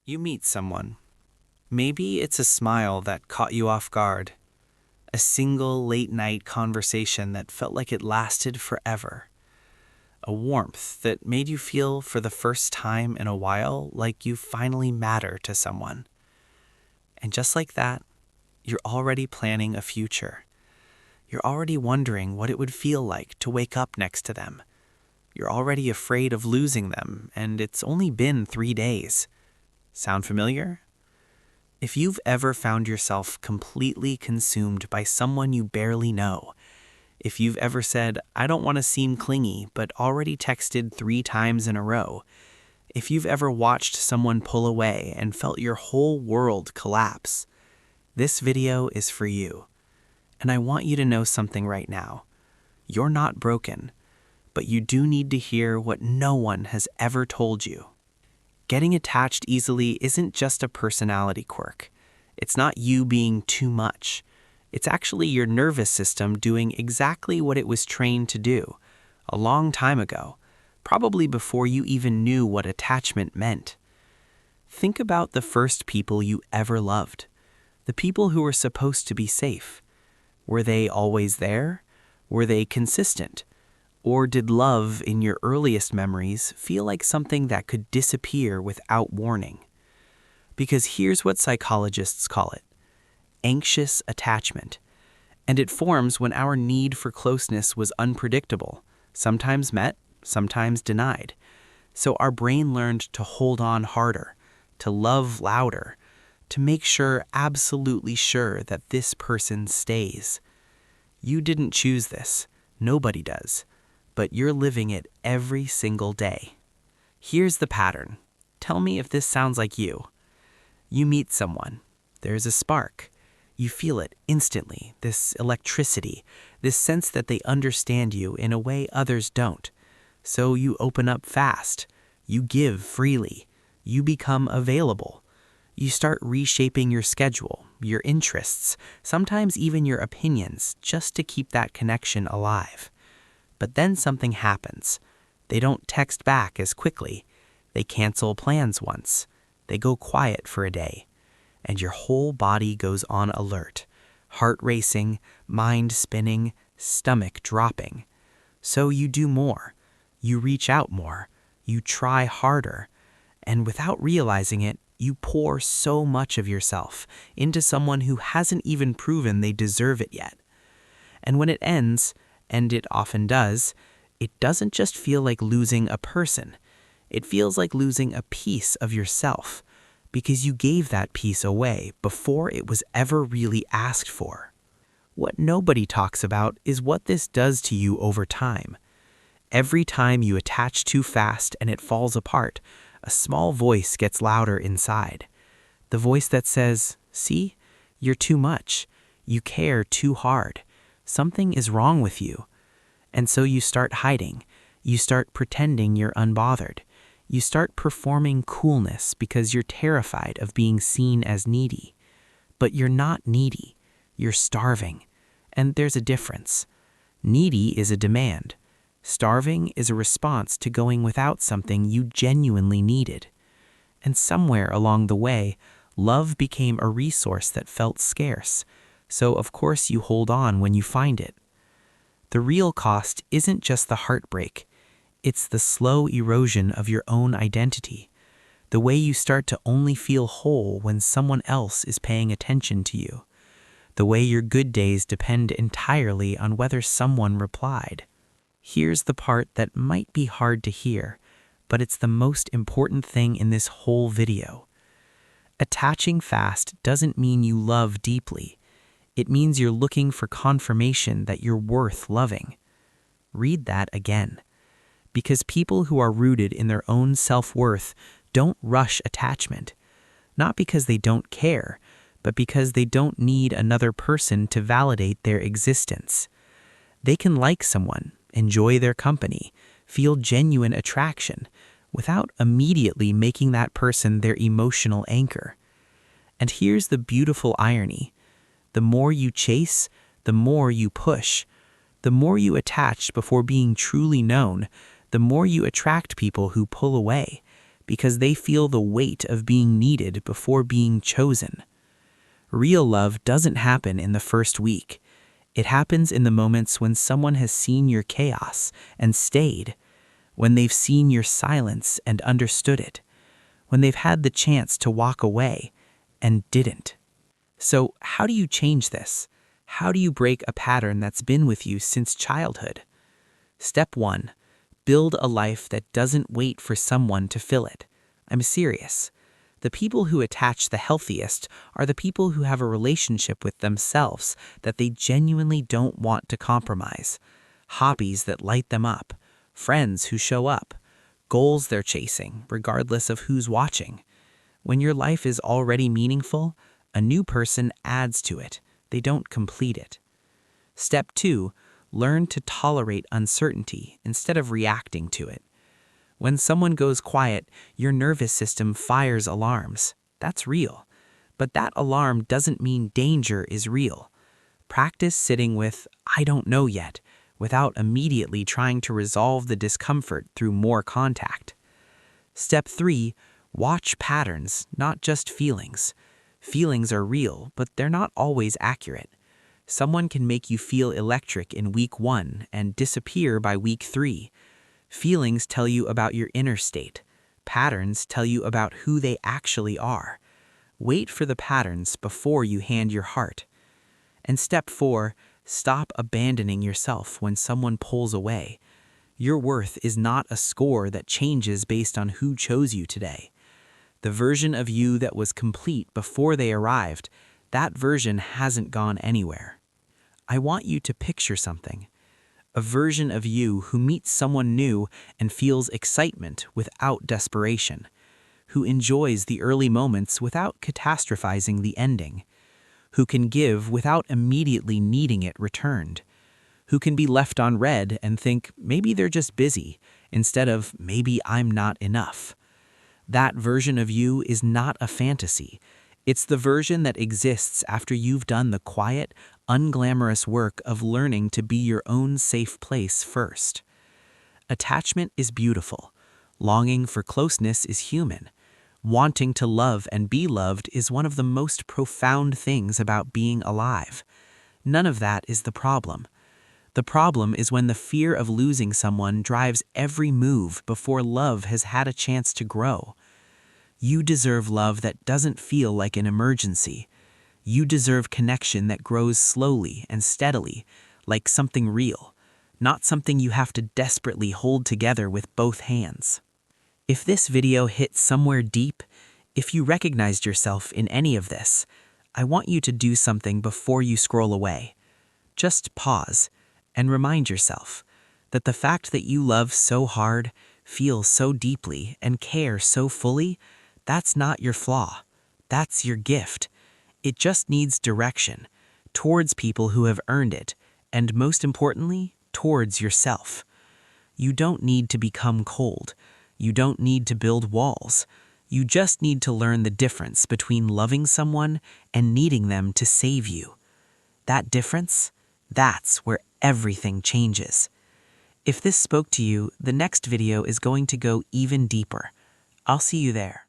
You meet someone. Maybe it's a smile that caught you off guard, a single late-night conversation that felt like it lasted forever, a warmth that made you feel for the first time in a while like you finally matter to someone. And just like that, you're already planning a future. You're already wondering what it would feel like to wake up next to them. You're already afraid of losing them, and it's only been 3 days. Sound familiar? If you've ever found yourself completely consumed by someone you barely know, if you've ever said, "I don't want to seem clingy," but already texted 3 times in a row, if you've ever watched someone pull away and felt your whole world collapse, this video is for you. And I want you to know something right now. You're not broken, but you do need to hear what no one has ever told you. Getting attached easily isn't just a personality quirk. It's not you being too much. It's actually your nervous system doing exactly what it was trained to do a long time ago, probably before you even knew what attachment meant. Think about the first people you ever loved, the people who were supposed to be safe. Were they always there? Were they consistent? Or did love in your earliest memories feel like something that could disappear without warning? Because here's what psychologists call it: anxious attachment. And it forms when our need for closeness was unpredictable, sometimes met, sometimes denied. So our brain learned to hold on harder, to love louder, to make sure, absolutely sure, that this person stays. You didn't choose this. Nobody does. But you're living it every single day. Here's the pattern. Tell me if this sounds like you. You meet someone. There's a spark. You feel it instantly, this electricity, this sense that they understand you in a way others don't. So you open up fast. You give freely. You become available. You start reshaping your schedule, your interests, sometimes even your opinions, just to keep that connection alive. But then something happens. They don't text back as quickly. They cancel plans once. They go quiet for a day. And your whole body goes on alert. Heart racing, mind spinning, stomach dropping. So you do more. You reach out more. You try harder. And without realizing it, you pour so much of yourself into someone who hasn't even proven they deserve it yet. And when it ends, and it often does, it doesn't just feel like losing a person. It feels like losing a piece of yourself, because you gave that piece away before it was ever really asked for. What nobody talks about is what this does to you over time. Every time you attach too fast and it falls apart, a small voice gets louder inside. The voice that says, "See, you're too much. You care too hard. Something is wrong with you." And so you start hiding. You start pretending you're unbothered. You start performing coolness because you're terrified of being seen as needy. But you're not needy. You're starving. And there's a difference. Needy is a demand. Starving is a response to going without something you genuinely needed. And somewhere along the way, love became a resource that felt scarce. So of course you hold on when you find it. The real cost isn't just the heartbreak. It's the slow erosion of your own identity. The way you start to only feel whole when someone else is paying attention to you. The way your good days depend entirely on whether someone replied. Here's the part that might be hard to hear, but it's the most important thing in this whole video. Attaching fast doesn't mean you love deeply. It means you're looking for confirmation that you're worth loving. Read that again. Because people who are rooted in their own self-worth don't rush attachment. Not because they don't care, but because they don't need another person to validate their existence. They can like someone, enjoy their company, feel genuine attraction, without immediately making that person their emotional anchor. And here's the beautiful irony. The more you chase, the more you push. The more you attach before being truly known, the more you attract people who pull away, because they feel the weight of being needed before being chosen. Real love doesn't happen in the first week. It happens in the moments when someone has seen your chaos and stayed, when they've seen your silence and understood it, when they've had the chance to walk away and didn't. So, how do you change this? How do you break a pattern that's been with you since childhood? Step 1. Build a life that doesn't wait for someone to fill it. I'm serious. The people who attach the healthiest are the people who have a relationship with themselves that they genuinely don't want to compromise. Hobbies that light them up. Friends who show up. Goals they're chasing, regardless of who's watching. When your life is already meaningful, a new person adds to it. They don't complete it. Step 2. Learn to tolerate uncertainty instead of reacting to it. When someone goes quiet, your nervous system fires alarms. That's real. But that alarm doesn't mean danger is real. Practice sitting with, "I don't know yet," without immediately trying to resolve the discomfort through more contact. Step 3. Watch patterns, not just feelings. Feelings are real, but they're not always accurate. Someone can make you feel electric in week 1 and disappear by week 3. Feelings tell you about your inner state. Patterns tell you about who they actually are. Wait for the patterns before you hand your heart. And step 4, stop abandoning yourself when someone pulls away. Your worth is not a score that changes based on who chose you today. The version of you that was complete before they arrived, that version hasn't gone anywhere. I want you to picture something. A version of you who meets someone new and feels excitement without desperation, who enjoys the early moments without catastrophizing the ending, who can give without immediately needing it returned, who can be left on red and think maybe they're just busy instead of maybe I'm not enough. That version of you is not a fantasy. It's the version that exists after you've done the quiet, unglamorous work of learning to be your own safe place first. Attachment is beautiful. Longing for closeness is human. Wanting to love and be loved is one of the most profound things about being alive. None of that is the problem. The problem is when the fear of losing someone drives every move before love has had a chance to grow. You deserve love that doesn't feel like an emergency. You deserve connection that grows slowly and steadily, like something real, not something you have to desperately hold together with both hands. If this video hit somewhere deep, if you recognized yourself in any of this, I want you to do something before you scroll away. Just pause and remind yourself that the fact that you love so hard, feel so deeply, and care so fully, that's not your flaw. That's your gift. It just needs direction towards people who have earned it, and most importantly, towards yourself. You don't need to become cold. You don't need to build walls. You just need to learn the difference between loving someone and needing them to save you. That difference, that's where everything changes. If this spoke to you, the next video is going to go even deeper. I'll see you there.